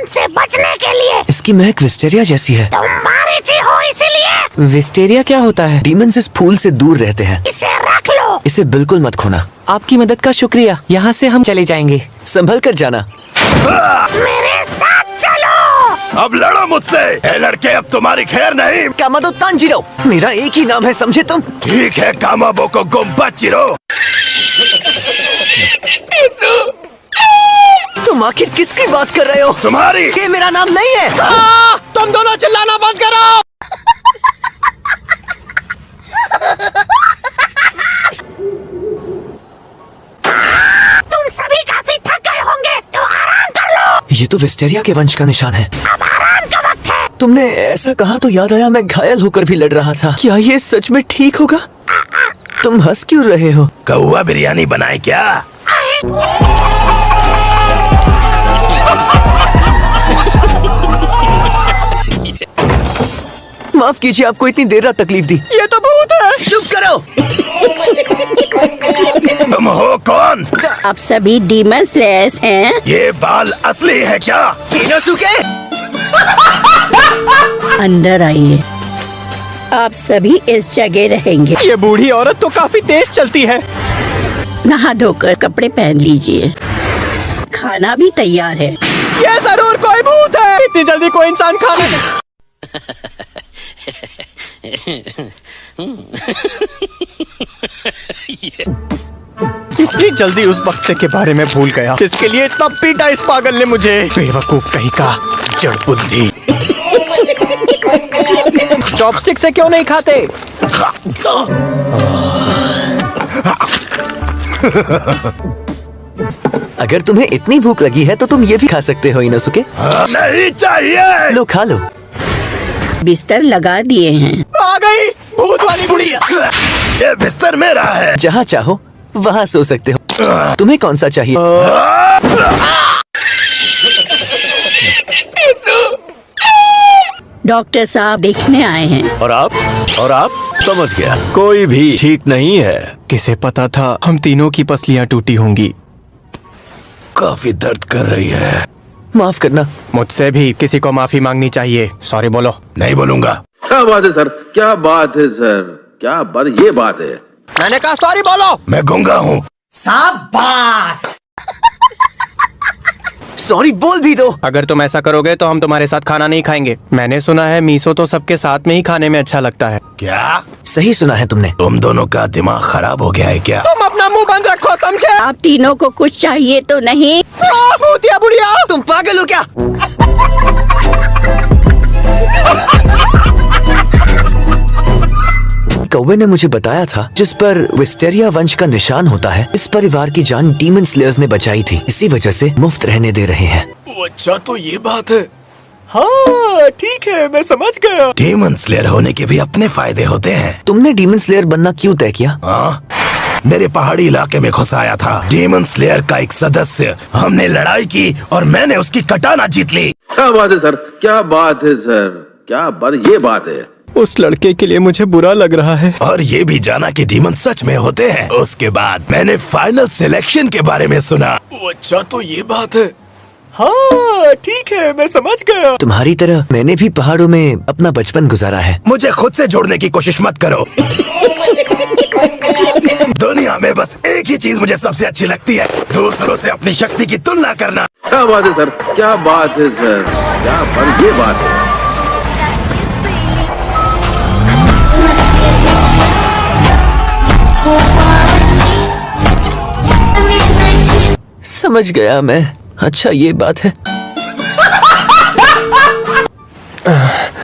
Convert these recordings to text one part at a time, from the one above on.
से बचने के लिए। इसकी महक विस्टेरिया जैसी है। तुम मारीची हो इसीलिए। विस्टेरिया क्या होता है? डीमंस इस फूल से दूर रहते हैं। इसे रख लो। इसे बिल्कुल मत खोना। आपकी मदद का शुक्रिया। यहाँ से हम चले जाएंगे। संभल कर जाना। मेरे साथ चलो। अब लड़ो मुझसे। ए लड़के, अब तुम्हारी खैर नहीं। कामादो तांजीरो, मेरा एक ही नाम है, समझे तुम? ठीक है कामाबोको गोम्बाचिरो। तुम आखिर किसकी बात कर रहे हो? तुम्हारी। ये मेरा नाम नहीं है। तुम दोनों चिल्लाना बंद करो। तुम सभी काफी थक गए होंगे, तो आराम कर लो। ये तो विस्टेरिया के वंश का निशान है। अब आराम का वक्त है। तुमने ऐसा कहा तो याद आया, मैं घायल होकर भी लड़ रहा था। क्या ये सच में ठीक होगा? तुम हंस क्यों रहे हो? कौवा बिरयानी बनाए क्या? माफ कीजिए, आपको इतनी देर रात तकलीफ दी। ये तो भूत है। चुप करो। तुम हो कौन? आप सभी डीमन स्लेयर्स हैं। ये बाल असली है क्या? इनोसुके, अंदर आइए। आप सभी इस जगह रहेंगे। ये बूढ़ी औरत तो काफी तेज चलती है। नहा धोकर कपड़े पहन लीजिए। खाना भी तैयार है। ये जरूर कोई भूत है। इतनी जल्दी कोई इंसान खाना इतनी जल्दी उस बक्से के बारे में भूल गया जिसके लिए इतना पीटा इस पागल ने मुझे। बेवकूफ कहीं का, जड़ बुद्धि। चॉपस्टिक से क्यों नहीं खाते? अगर तुम्हें इतनी भूख लगी है तो तुम ये भी खा सकते हो इनोसुके। नहीं चाहिए। लो, खा लो। बिस्तर लगा दिए हैं। आ गई भूत वाली बुढ़िया। ये बिस्तर मेरा है। जहाँ चाहो वहाँ सो सकते हो। तुम्हें कौन सा चाहिए? डॉक्टर साहब देखने आए हैं। और आप? समझ गया, कोई भी ठीक नहीं है। किसे पता था हम तीनों की पसलियां टूटी होंगी। काफी दर्द कर रही है। माफ करना। मुझसे भी किसी को माफी मांगनी चाहिए। सॉरी बोलो। नहीं बोलूंगा। क्या बात है सर, क्या बात है सर, क्या बात, ये बात है। मैंने कहा सॉरी बोलो। मैं गूंगा हूँ। शाबाश। सॉरी बोल भी दो। अगर तुम ऐसा करोगे तो हम तुम्हारे साथ खाना नहीं खाएंगे। मैंने सुना है मीसो तो सबके साथ में ही खाने में अच्छा लगता है। क्या? सही सुना है तुमने। तुम दोनों का दिमाग खराब हो गया है क्या? तुम अपना मुंह बंद रखो, समझे? आप तीनों को कुछ चाहिए तो नहीं? भूतिया बुढ़िया, तुम पागल हो क्या? कौवे ने मुझे बताया था जिस पर विस्टेरिया वंश का निशान होता है, इस परिवार की जान डीमन स्लेयर्स ने बचाई थी। इसी वजह से मुफ्त रहने दे रहे हैं। अच्छा, तो ये बात है। हाँ ठीक है, मैं समझ गया। डीमन स्लेयर होने के भी अपने फायदे होते हैं। तुमने डीमन स्लेयर बनना क्यों तय किया? हाँ, मेरे पहाड़ी इलाके में घुस आया था डीमन स्लेयर का एक सदस्य। हमने लड़ाई की और मैंने उसकी कटाना जीत ली। क्या बात है सर, क्या बात है सर, क्या बात, ये बात है। उस लड़के के लिए मुझे बुरा लग रहा है। और ये भी जाना कि डीमन सच में होते हैं। उसके बाद मैंने फाइनल सिलेक्शन के बारे में सुना। अच्छा, तो ये बात है। हाँ ठीक है, मैं समझ गया। तुम्हारी तरह मैंने भी पहाड़ों में अपना बचपन गुजारा है। मुझे खुद से जोड़ने की कोशिश मत करो। दुनिया में बस एक ही चीज मुझे सबसे अच्छी लगती है, दूसरों से अपनी शक्ति की तुलना करना। क्या बात है सर, क्या बात है सर, क्या बात, ये बात है। समझ गया मैं। अच्छा ये बात है।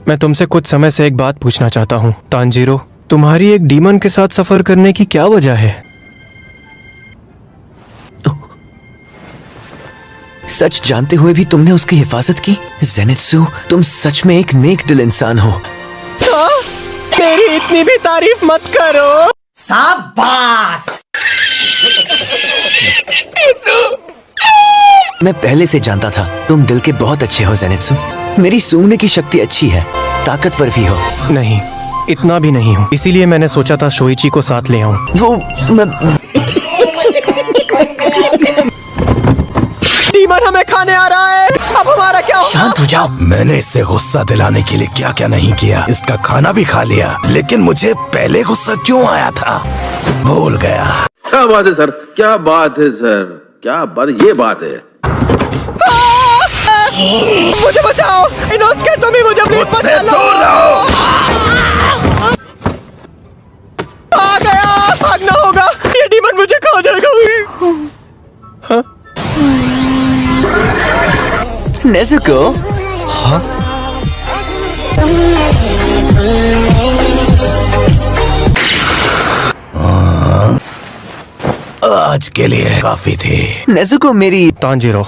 मैं तुमसे कुछ समय से एक बात पूछना चाहता हूँ तांजीरो। तुम्हारी एक डीमन के साथ सफर करने की क्या वजह है? सच जानते हुए भी तुमने उसकी हिफाजत की। जेनित्सु, तुम सच में एक नेक दिल इंसान हो। मेरी इतनी भी तारीफ मत करो। शाबाश। मैं पहले से जानता था तुम दिल के बहुत अच्छे हो जेनित्सु। मेरी सूंघने की शक्ति अच्छी है, ताकतवर भी हो। नहीं, इतना भी नहीं हूँ। इसीलिए मैंने सोचा था शोइची को साथ ले आऊं। वो डीमन हमें खाने आ रहा है। अब हमारा क्या होगा? शांत हो जाओ। मैंने इससे गुस्सा दिलाने के लिए क्या क्या नहीं किया। इसका खाना भी खा लिया, लेकिन मुझे पहले गुस्सा क्यों आया था भूल गया। क्या बात है सर, क्या बात है सर, क्या बात, ये बात है। मुझे बचाओ इनोस्के, तुम ही मुझे प्लीज मुझसे बचा लो। दूर रहो। आ गया, भागना होगा, ये डीमन मुझे खा जाएगा। नेजुको, आज के लिए काफी थी। नेजुको मेरी तांजीरो,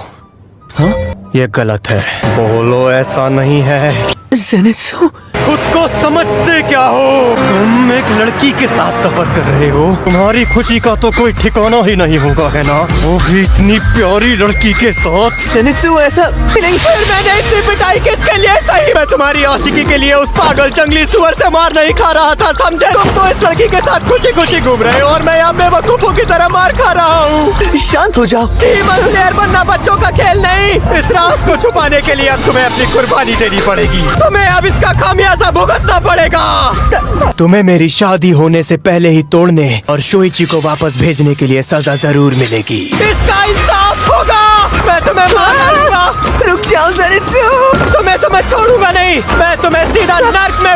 ये गलत है, बोलो ऐसा नहीं है। ज़ेनित्सु, खुद को समझते क्या हो? तुम एक लड़की के साथ सफर कर रहे हो, तुम्हारी खुशी का तो कोई ठिकाना ही नहीं होगा, है ना? वो भी इतनी प्यारी लड़की के साथ। ज़ेनित्सु ऐसा नहीं। फिर मैंने इतनी पिटाई किसके लिए सही? मैं तुम्हारी आशिकी के लिए उस पागल जंगली सुअर से मार नहीं खा रहा था, समझे? तुम तो इस लड़की के साथ खुशी खुशी घूम रहे हो और मैं यहाँ बेवकूफों की तरह मार खा रहा हूँ। शांत हो जाओ। डीमन स्लेयर बनना बच्चों का खेल नहीं। इस राज को छुपाने के लिए अब तुम्हें अपनी कुर्बानी देनी पड़ेगी। तुम्हें अब इसका खामियाजा भुगतना पड़ेगा। तुम्हें मेरी शादी होने से पहले ही तोड़ने और शोइची को वापस भेजने के लिए सजा जरूर मिलेगी। इसका इंसाफ होगा। मैं तुम्हें मार डालूंगा। रुक जाओ ज़ेनित्सु। तुम्हें छोड़ूंगा नहीं। मैं तुम्हें सीधा नर्क में